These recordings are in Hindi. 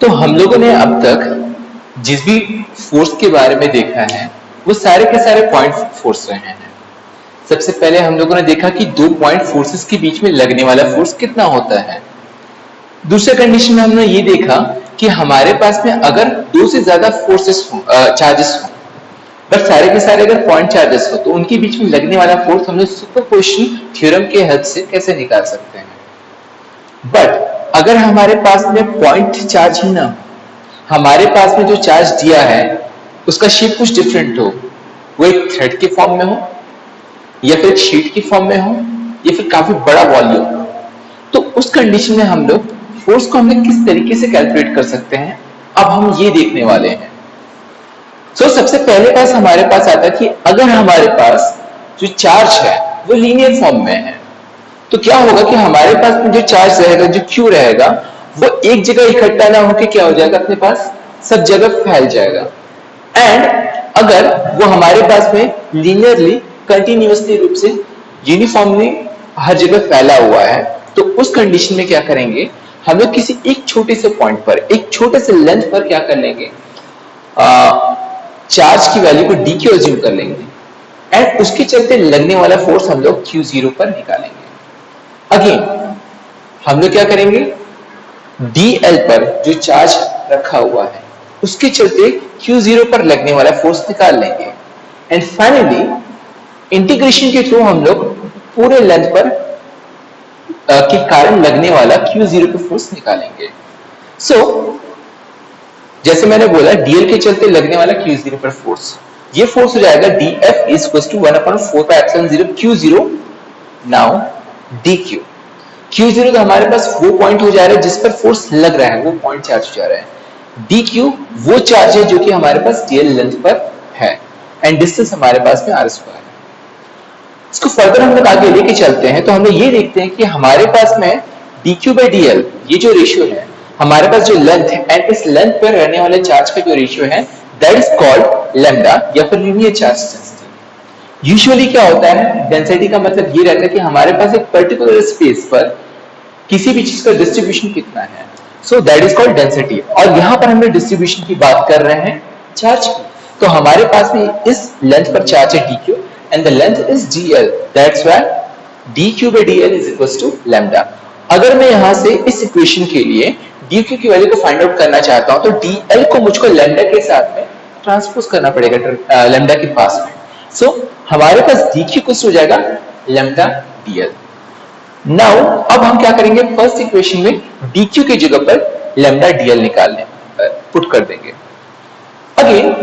तो हम लोगों ने अब तक जिस भी फोर्स के बारे में देखा है वो सारे के सारे पॉइंट फोर्स रहे हैं। सबसे पहले हम लोगों ने देखा कि दो पॉइंट फोर्सेस के बीच में लगने वाला फोर्स कितना होता है। दूसरे कंडीशन में हमने ये देखा कि हमारे पास में अगर दो से ज्यादा फोर्सेस हो, चार्जेस हो, बट सारे के सारे अगर पॉइंट चार्जेस हो तो उनके बीच में लगने वाला फोर्स हम लोग सुपरपोजिशन थ्योरम के हेल्प से कैसे निकाल सकते हैं। बट अगर हमारे पास में पॉइंट चार्ज ही ना हो, हमारे पास में जो चार्ज दिया है उसका शेप कुछ डिफरेंट हो, वो एक थ्रेड के फॉर्म में हो या फिर शीट की फॉर्म में हो या फिर काफी बड़ा वॉल्यूम हो, तो उस कंडीशन में हम लोग फोर्स को हमें किस तरीके से कैलकुलेट कर सकते हैं, अब हम ये देखने वाले हैं। सबसे पहले पास हमारे पास आता है कि अगर हमारे पास जो चार्ज है वो लीनियर फॉर्म में है तो क्या होगा कि हमारे पास में जो चार्ज रहेगा, जो क्यू रहेगा, वो एक जगह इकट्ठा ना होकर क्या हो जाएगा, अपने पास सब जगह फैल जाएगा। एंड अगर वो हमारे पास में लीनियरली कंटिन्यूअसली रूप से यूनिफॉर्मली हर जगह फैला हुआ है तो उस कंडीशन में क्या करेंगे, हम लोग किसी एक छोटे से पॉइंट पर, एक छोटे से लेंथ पर क्या कर लेंगे, चार्ज की वैल्यू को डी क्यू अज्यूम कर लेंगे एंड उसके चलते लगने वाला फोर्स हम लोग Q0 पर निकालेंगे। अगेन हम लोग क्या करेंगे, DL पर जो चार्ज रखा हुआ है उसके चलते Q0 पर लगने वाला फोर्स निकाल लेंगे एंड फाइनली इंटीग्रेशन के थ्रू हम लोग पूरे लेंथ पर के कारण लगने वाला Q0 पर फोर्स निकालेंगे। जैसे मैंने बोला DL के चलते लगने वाला Q0 पर फोर्स, ये फोर्स हो जाएगा DF is equals to 1/4π0 Q0 now DQ। Q0 तो हमारे पास वो पॉइंट हो जा रहा है जिस पर फोर्स लग रहा है, वो पॉइंट चार्ज हो जा रहा है। DQ वो चार्ज है जो कि हमारे पास DL लेंथ पर है एंड डिस्टेंस हमारे पास में r² है। इसको फर्दर हम लोग आगे लेके चलते हैं तो हम लोग ये देखते हैं कि हमारे पास में DQ/DL ये जो रेशियो है, हमारे पास जो लेंथ है एंड इस लेंथ पर रहने वाले चार्ज का जो रेशियो है दैट इज कॉल्ड लैम्डा या फिर लीनियर चार्ज डेंसिटी। यूजुअली क्या होता है, डेंसिटी का मतलब ये रहता है कि हमारे पास एक पर्टिकुलर स्पेस पर किसी भी चीज का डिस्ट्रीब्यूशन कितना है, so that is called density. और यहाँ पर हम लोग डिस्ट्रीब्यूशन की बात कर रहे हैं चार्ज की, तो हमारे पास में इस लेंथ पर चार्ज है DQ and the length is DL, that's why DQ/DL is equals to lambda। अगर मैं यहां से इस इक्वेशन के लिए DQ की वैल्यू को फाइंड आउट करना चाहता हूं तो DL को मुझको लैम्डा के साथ में ट्रांसपोज करना पड़ेगा लैम्डा के पास में। हमारे पास DQ कुछ हो जाएगा लैम्डा DL। नाउ अब हम क्या करेंगे, फर्स्ट इक्वेशन में DQ की जगह पर लैम्डा DL निकालने पुट कर देंगे। अगेन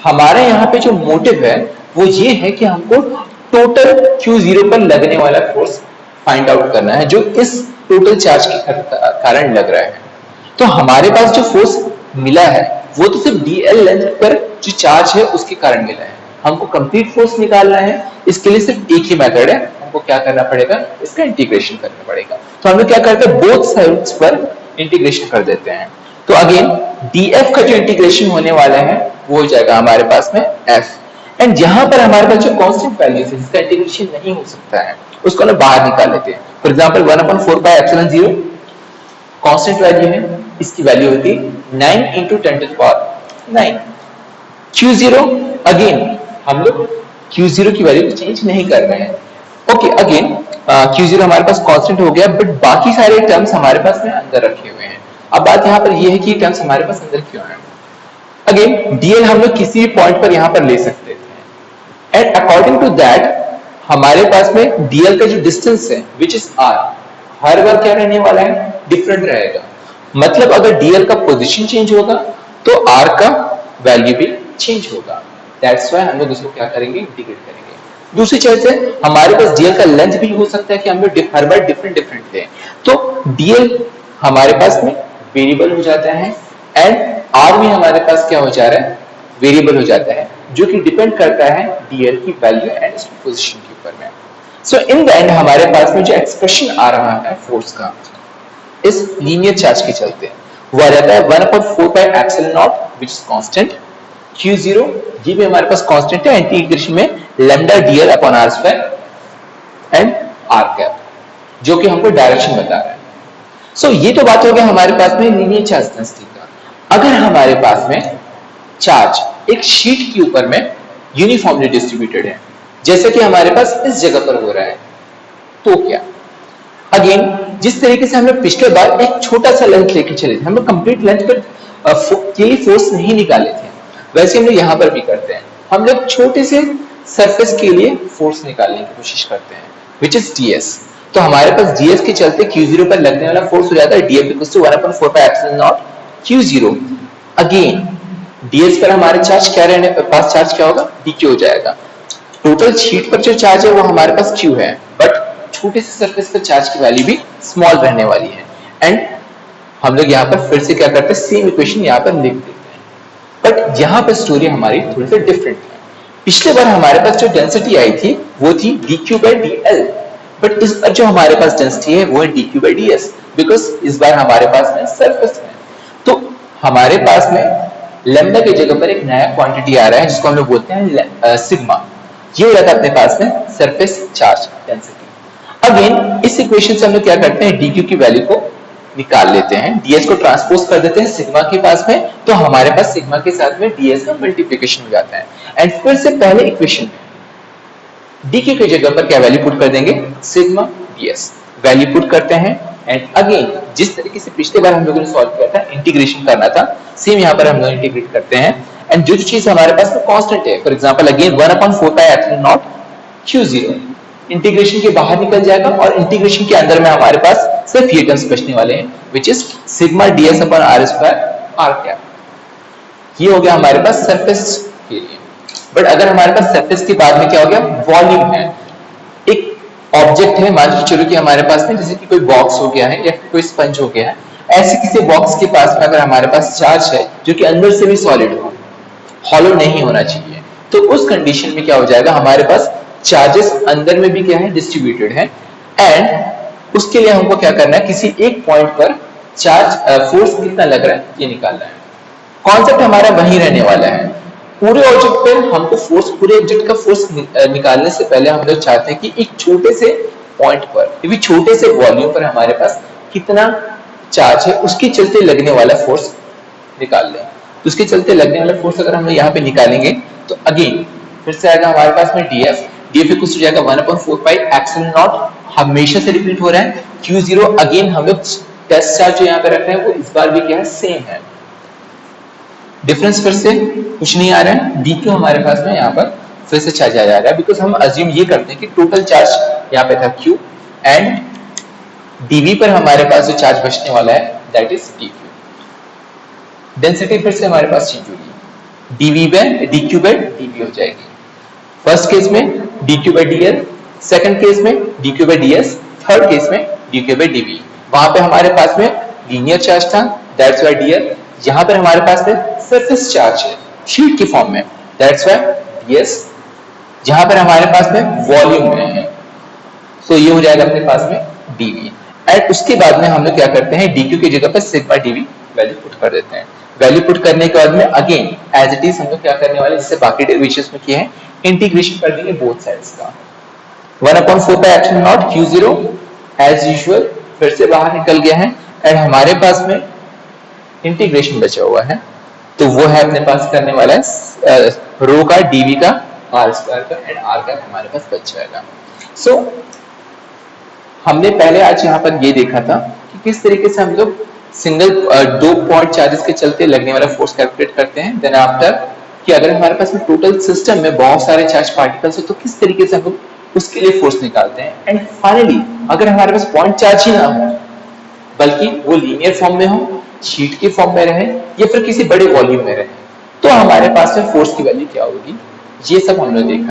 हमारे यहाँ पे जो मोटिव है वो ये है कि हमको टोटल Q0 पर लगने वाला फोर्स फाइंड आउट करना है जो इस टोटल चार्ज के कारण लग रहा है। तो हमारे पास जो फोर्स मिला है वो तो सिर्फ DL लेंथ पर जो चार्ज है उसके कारण मिला है। हमको कंप्लीट फोर्स निकालना है, इसके लिए सिर्फ एक ही मेथड है, हमको क्या करना पड़ेगा, इसका इंटीग्रेशन करना पड़ेगा। तो हम लोग क्या करते हैं, बोथ साइड्स पर इंटीग्रेशन कर देते हैं। तो अगेन DF का जो इंटीग्रेशन होने वाला है वो हो जाएगा हमारे पास में F एंड यहां पर हमारे पास जो कांस्टेंट वैल्यू है जिसका इंटीग्रेशन नहीं हो सकता है उसको ना बाहर निकाल लेते हैं। फॉर एग्जांपल 1/4π0 कांस्टेंट वैल्यू है, इसकी वैल्यू होती है 9 × 10⁹। Q0 अगेन हम लोग Q0 की वैल्यू चेंज नहीं कर रहे हैं। ओके अगेन Q0 हमारे पास कांस्टेंट हो गया बट बाकी सारे टर्म्स हमारे पास में अंदर रखे हुए हैं। अब बात यहाँ पर ये है कि टर्म्स हमारे पास अंदर क्यों है। अगेन DL हम लोग किसी भी पॉइंट पर यहाँ पर ले सकते थे एंड अकॉर्डिंग टू दैट हमारे पास में DL का जो डिस्टेंस है विच इज R, हर बार क्या रहने वाला है, डिफरेंट रहेगा। मतलब अगर DL का पोजीशन चेंज होगा तो R का वैल्यू भी चेंज होगा। दैट्स व्हाई हम लोग इसको क्या करेंगे, इंटीग्रेट करेंगे। दूसरी चीज है हमारे पास DL का लेंथ भी हो सकता है कि हम लोग हर बार डिफरेंट लें, तो DL हमारे पास में वेरिएबल हो जाता है एंड R भी हमारे पास क्या हो जा रहा है, वेरिएबल हो जाता है, जो कि डिपेंड करता है DL की वैल्यू एंड इसकी पोजीशन के ऊपर में। सो इन द एंड हमारे पास में जो एक्सप्रेशन आ रहा है फोर्स का इस लीनियर चार्ज के चलते वो आ जाता है 1/4πε0 which is constant, Q0 ये भी हमारे पास कांस्टेंट है, इंटीग्रेशन में lambda DL upon R² and R cap जो कि हमको डायरेक्शन बता रहा है। ये तो बात हो गया हमारे पास में लीनियर चार्ज डेंसिटी का। अगर हमारे पास में चार्ज एक शीट के ऊपर में यूनिफॉर्मली डिस्ट्रीब्यूटेड है, जैसे कि हमारे पास इस जगह पर हो रहा है, तो क्या? अगेन जिस तरीके से हम लोग पिछले बार एक छोटा सा लेंथ लेके चले थे, हम लोग कंप्लीट लेंथ पर के फोर्स नहीं निकाले थे, वैसे हम लोग यहाँ पर भी करते हैं। हम लोग छोटे से सरफेस के लिए फोर्स निकालने की कोशिश करते हैं, विच इज ds। तो हमारे पास ds के चलते q0 पर लगने वाला फोर्स हो जाता है dF equals to 1/4πε0 q0। Again ds पर हमारे चार्ज क्या रहने पास चार्ज क्या होगा? dq हो जाएगा। टोटल शीट पर जो चार्ज है वो हमारे पास q है, बट छोटे से सरफेस पर चार्ज की वैल्यू भी स्मॉल रहने वाली है। एंड हम लोग यहाँ पर फिर से क्या करते हैं, सेम इक्वेशन यहाँ पर लिख देते हैं, बट यहाँ पर स्टोरी हमारी थोड़ी सी डिफरेंट है। पिछले बार हमारे पास जो डेंसिटी आई थी वो थी dq/dl, बट इस बार जो हमारे पास डेंसिटी है वो है dq/ds, बिकॉज इस बार हमारे पास में सरफेस है। तो हमारे पास में लैम्डा की जगह पर एक नया क्वांटिटी आ रहा है जिसको हम लोग बोलते हैं सिग्मा। ये हो जाता है अपने पास में सरफेस चार्ज डेंसिटी। अगेन इस इक्वेशन से हम लोग क्या करते हैं, dq की वैल्यू को निकाल लेते हैं, ds को ट्रांसपोज कर देते हैं सिग्मा के पास में, तो हमारे पास सिग्मा के साथ में ds का मल्टीप्लिकेशन हो जाता है। एंड फिर से पहले इक्वेशन में dq की जगह पर क्या वैल्यू पुट कर देंगे, सिग्मा ds वैल्यू पुट करते हैं। एंड अगेन जिस तरीके से पिछले बार हम लोगों ने सॉल्व किया था, इंटीग्रेशन करना था, सेम यहाँ पर हम लोग इंटीग्रेट करते हैं। एंड जो चीज हमारे पास में कांस्टेंट है, for example again 1/4πε0 q0 integration के बाहर निकल जाएगा और इंटीग्रेशन के अंदर में हमारे पास सिर्फ ये टर्म्स बचने वाले हैं, which is sigma ds upon r square r cap. ये हो गया हमारे पास सरफेस के लिए। बट अगर हमारे पास सरफेस के बाद में क्या हो गया, वॉल्यूम है, एक ऑब्जेक्ट है, मान लीजिए चलो कि हमारे पास में जैसे कि कोई बॉक्स हो गया है या कोई स्पंज हो गया है, ऐसे किसी बॉक्स के पास में अगर हमारे पास चार्ज है जो कि अंदर से भी सॉलिड हो, हॉलो नहीं होना चाहिए, तो उस कंडीशन में क्या हो जाएगा, हमारे पास चार्जेस अंदर में भी क्या है, डिस्ट्रीब्यूटेड है। एंड उसके लिए हमको क्या करना है, किसी एक पॉइंट पर चार्ज फोर्स कितना लग रहा है ये निकालना है। कॉन्सेप्ट हमारा वही रहने वाला है। पूरे ऑब्जेक्ट पे हमको फोर्स, पूरे ऑब्जेक्ट का फोर्स निकालने से पहले हम लोग चाहते हैं कि एक छोटे से पॉइंट पर, क्योंकि छोटे से वॉल्यूम पर हमारे पास कितना चार्ज है उसके चलते लगने वाला फोर्स निकाल लें। तो उसके चलते लगने वाला फोर्स अगर हम लोग यहाँ पे निकालेंगे तो अगेन फिर से आएगा हमारे पास में df इक्वल हो जाएगा 1/4πε0, हमेशा से रिपीट हो रहा है। q0 अगेन हम लोग टेस्ट चार्ज जो यहाँ पे रख रहे हैं वो इस बार भी क्या है, सेम है। डिफरेंस फिर से कुछ नहीं आ रहा है, dq हमारे पास में यहाँ पर फिर से चार्ज आ जा रहा है, बिकॉज हम अज्यूम ये करते हैं कि टोटल चार्ज यहाँ पे था q एंड dv पर हमारे पास जो चार्ज बचने वाला है दैट इज dq। डेंसिटी फिर से हमारे पास चेंज होगी, dq/dv हो जाएगी। फर्स्ट केस में dq/dl, सेकंड केस में dq/ds, थर्ड केस में dq/dv। वहां पे हमारे पास में लीनियर चार्ज था, दैट्स व्हाई dl। यहां पर हमारे पास में सरफेस चार्ज है शीट की फॉर्म में, दैट्स व्हाई ds। जहां पर हमारे पास में वॉल्यूम है, तो ये हो जाएगा अपने पास में dv। एंड उसके बाद में हम लोग क्या करते हैं, dq की जगह पर सिग्मा dv वैल्यू पुट कर देते हैं। वैल्यू पुट करने के बाद में अगेन एज इट इज हम लोग क्या करने वाले, जैसे बाकी डेरिवेशंस में किए हैं, इंटीग्रेशन कर देंगे बोथ साइड्स का। 1/4πε0 q0 एज यूजुअल फिर से बाहर निकल गया है एंड हमारे पास में इंटीग्रेशन बचा हुआ है, तो वो है अपने पास करने वाला है रो का dv का r स्क्वायर का एंड r का हमारे पास बच जाएगा। सो हमने पहले आज यहाँ पर ये देखा था कि किस तरीके से हम लोग सिंगल दो पॉइंट चार्जेस के चलते लगने वाला फोर्स कैलकुलेट करते हैं। देन आफ्टर कि अगर हमारे पास में टोटल सिस्टम में बहुत सारे चार्ज पार्टिकल्स हो तो किस तरीके से हम लोग उसके लिए फोर्स निकालते हैं। एंड फाइनली अगर हमारे पास पॉइंट चार्ज ही ना हो बल्कि वो लीनियर फॉर्म में हो, शीट के फॉर्म में रहे या फिर किसी बड़े वॉल्यूम में रहे, तो हमारे पास में फोर्स की वैल्यू क्या होगी, ये सब हमने देखा।